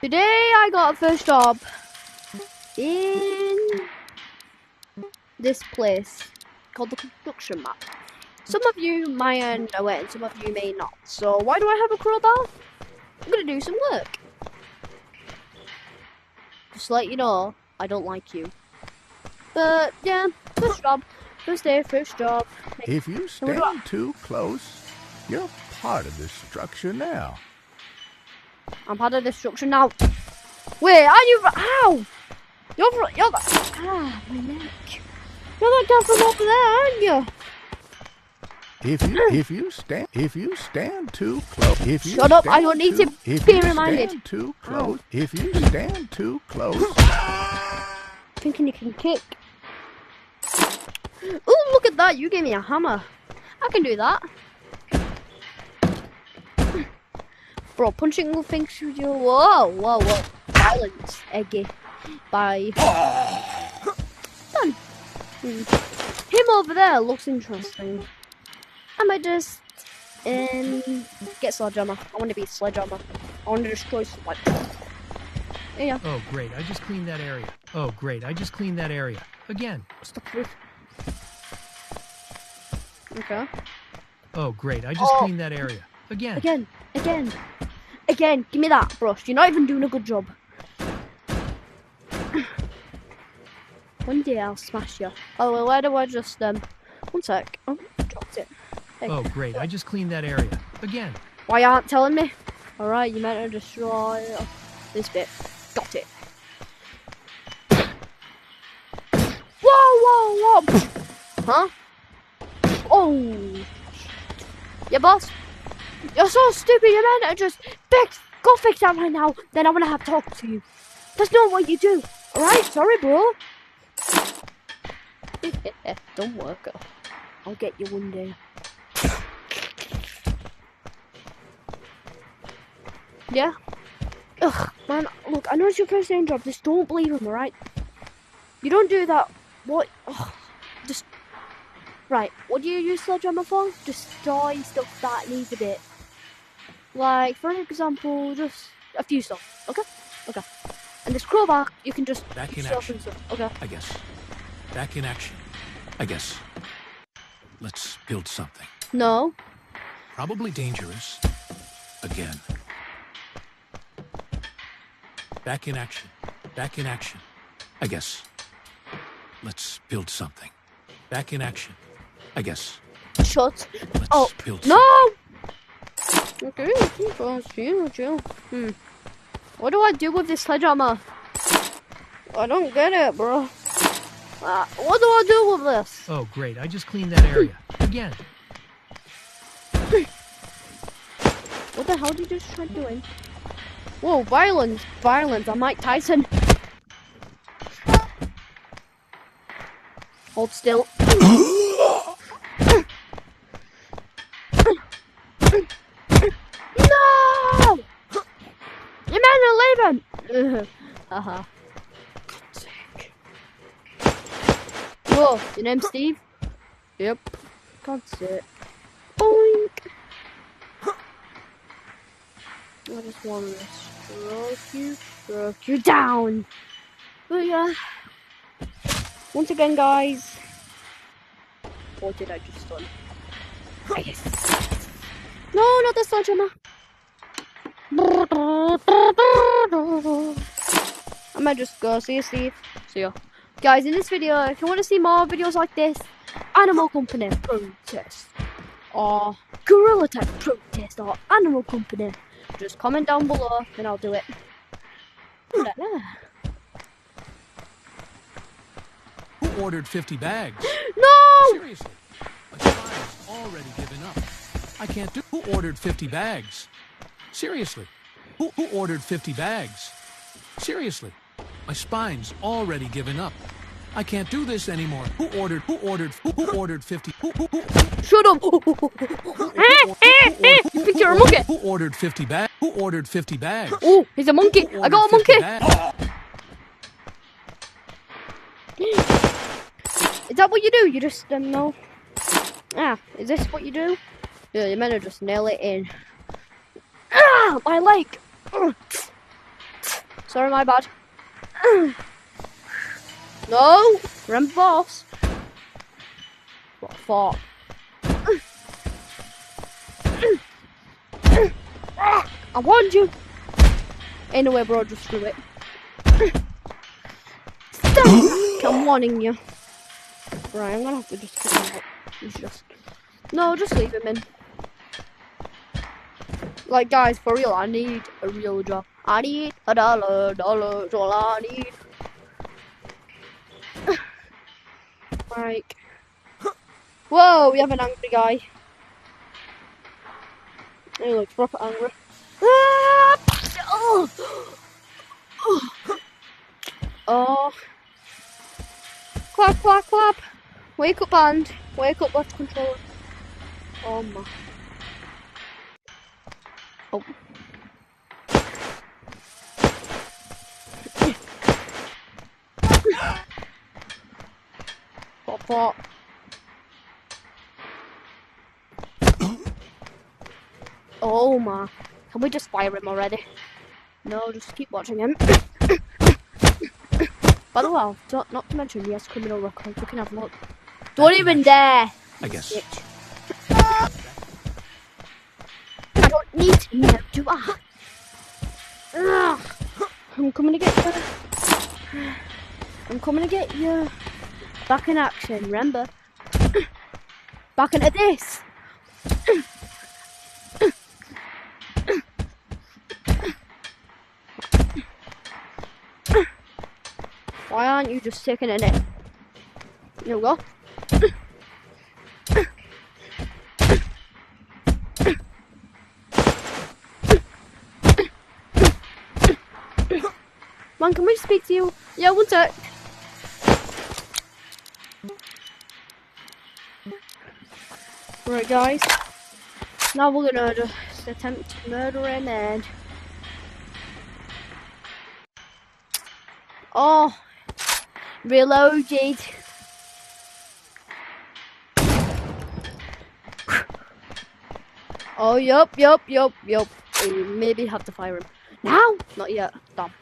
Today I got a first job in this place called the construction map. Some of you might know it and some of you may not. So why do I have a crowbar? I'm gonna do some work. Just to let you know, I don't like you. But yeah, first job. First day, first job. If you stand too close, you're part of the structure now. I'm part of the structure now. Wait, are you? Ow! You're my neck. You're that guy from over there, aren't you? If you stand too close, Shut up! I don't need to be reminded. Too close. If you stand too close, Thinking you can kick. Oh, look at that! You gave me a hammer. I can do that. Bro, punching things through your... Whoa. Violence, Eggy. Bye. Done. Him over there looks interesting. I might just... get Sledgehammer. I want to be Sledgehammer. I want to destroy Sledge. Yeah. Oh, great. I just cleaned that area. Oh, great. I just cleaned that area. Again. Stop this. Okay. Oh, great. I just cleaned that area. Again. Again. Give me that brush. You're not even doing a good job. One day I'll smash you. Oh, well, where do I just, one sec. Oh, dropped it. Hey. Oh, great. I just cleaned that area. Again. Why you aren't telling me? Alright, you meant to destroy this bit. Got it. Whoa! Huh? Oh! Yeah, boss? You're so stupid, you meant to just go fix that right now, then I want to have talk to you. That's not what you do. Alright, sorry, bro. Don't work. I'll get you one day. Yeah? Ugh, man, look, I know it's your first day job, just don't believe him, alright? You don't do that. What? Ugh, just... Right, what do you use Sledgehammer for? Destroy stuff that needs a bit. Like, for example, just a few stuff, okay? Okay. And this crowbar, you can just... Back in action. Okay. I guess. Back in action. I guess. Let's build something. No. Probably dangerous. Again. Back in action. Back in action. I guess. Let's build something. Back in action. I guess. Shut Let's up. build No! Okay, chill. What do I do with this sledgehammer? I don't get it, bro. What do I do with this? Oh, great. I just cleaned that area. Again. What the hell did you just try doing? Whoa, violence. I'm Mike Tyson. Hold still. No! You meant to leave him. Haha. Whoa, your name's Steve? Yep. God's sake. Boink. I just want to stroke you down. But yeah. Once again, guys. What did I just done? Yes. No, not the sledgehammer. I might just go. See you, Steve. See ya. Guys, in this video, if you want to see more videos like this, Animal Company protest, or Gorilla Tech protest, or Animal Company, just comment down below and I'll do it. Who ordered 50 bags? No! Seriously. My spine's already given up. I can't do... Who ordered 50 bags? Seriously. Who ordered 50 bags? Seriously. My spine's already given up. I can't do this anymore. Who ordered 50? Shut up! You picked your monkey! Who ordered 50 bags? Who ordered 50 bags? Oh, he's a monkey! I got a monkey! Is that what you do? You just, no. Is this what you do? Yeah, you meant to just nail it in. My leg! Sorry, my bad. No! Remember boss. What for? I warned you! Anyway, bro, just screw it. Stop! I'm warning you. Right, I'm gonna have to just kick him out. He's just... No, just leave him in. Like, guys, for real, I need a real job. I need $1, all I need. Like... Whoa, we have an angry guy. He looks proper angry. Ah! Oh! Oh. Clap, clap, clap. Wake up, band. Wake up, left controller. Oh my. Oh. Pop, pop. Oh my. Can we just fire him already? No, just keep watching him. By the way, not to mention he has criminal records. We can have a look. Don't even dare! I guess. Bitch. I don't need to know, do I? Ugh. I'm coming to get you. I'm coming to get you. Back in action, remember? Back into this. Why aren't you just sticking in it? Here we go. Man, can we speak to you? Yeah, one sec. Right, guys. Now we're gonna just attempt to murder him and... Oh, reloaded. Oh, yup. We maybe have to fire him. Now? Not yet. Damn.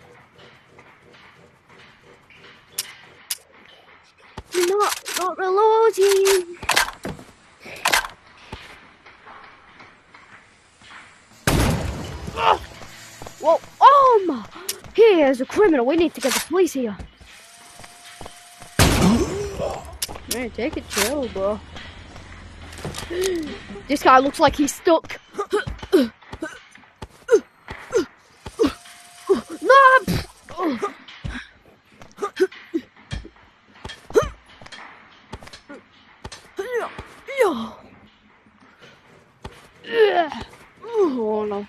Not reloading. Whoa, oh my! He is a criminal. We need to get the police here. Man, take it chill, bro. This guy looks like he's stuck. No! Oh no.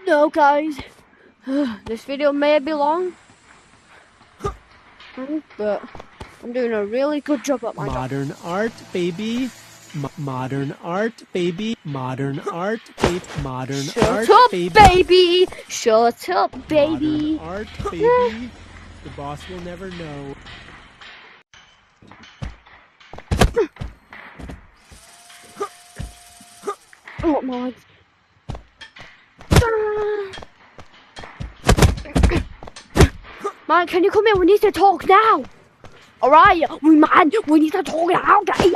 No, guys. This video may be long, but I'm doing a really good job at my job. Modern art, baby. Modern art, baby. Modern art, baby. Modern art, Shut up, baby. baby! Shut up, baby! Modern art, baby. The boss will never know. Oh my. Man, can you come here? We need to talk now. Alright, we need to talk now. Get here.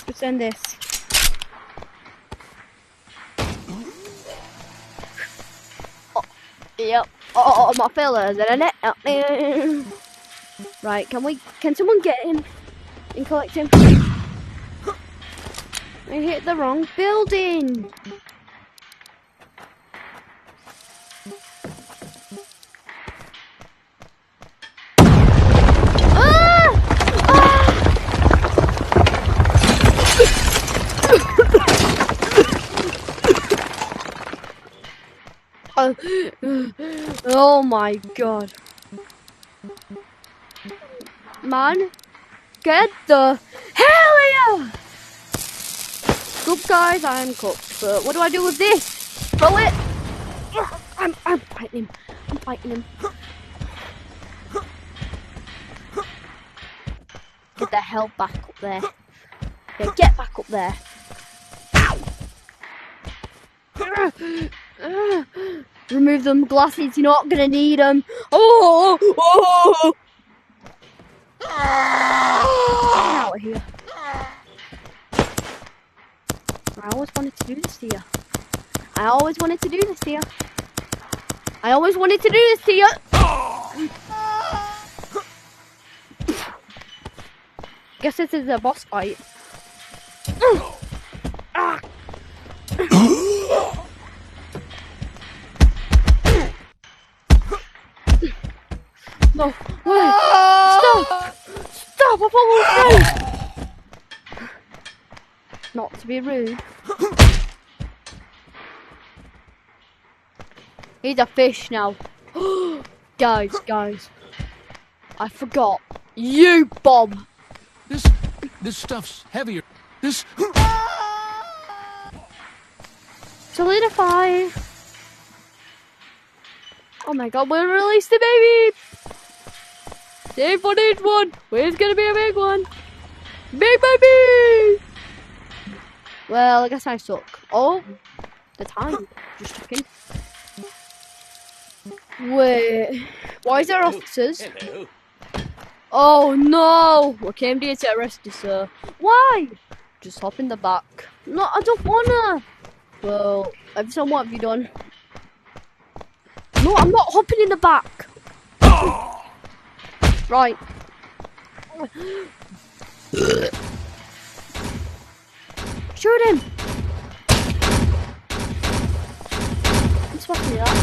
Let's send this. Oh, yep. Oh, my fellas, isn't it? Right, can someone get him and collect him? I hit the wrong building. Oh my god. Man, get the hell here! Good guys, I'm cooked, but what do I do with this? Throw it! I'm fighting him. I'm fighting him. Get the hell back up there. Yeah, get back up there. Ow! Remove them glasses, you're not gonna need them. Oh! Get out of here. I always wanted to do this to you. I always wanted to do this to you. I always wanted to do this to you. Guess this is a boss fight. No, wait, stop! Stop, I thought we were friends! Not to be rude. He's a fish now. Guys, I forgot. You, Bob! This stuff's heavier. This... Solidify! Oh my god, we released the baby! Save for each one! It's gonna be a big one! Big baby! Well, I guess I suck. Oh, the time. Just checking. Wait, why is there officers? Hello. Oh no! We came here to arrest you, sir. Why? Just hop in the back. No, I don't wanna! Well, everyone, what have you done? No, I'm not hopping in the back! Right. Shoot him! Just pass me that.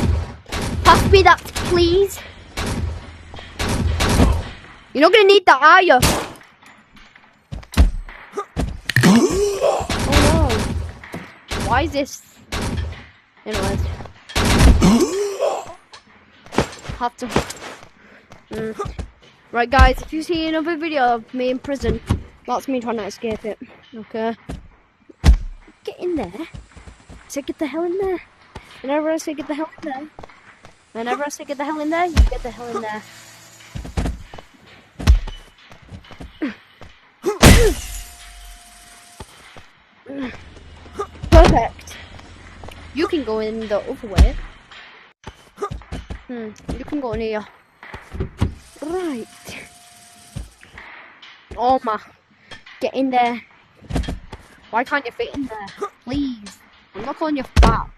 Pass me that, please! You're not gonna need that, are you? Oh no. Why is this? Anyways. Have to. Right, guys, if you see another video of me in prison, that's me trying to escape it. Okay? Get in there. I said get the hell in there. Whenever I say get the hell in there. Whenever I say get the hell in there, you get the hell in there. Perfect. You can go in the other way. You can go in here. Right. Oh my. Get in there. Why can't you fit in there? Please. I'm not calling you fat.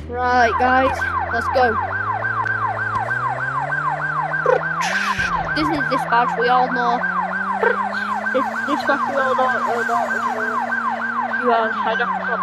Right, guys. Let's go. This is dispatch, we all know. This dispatch, we all know. You are head of the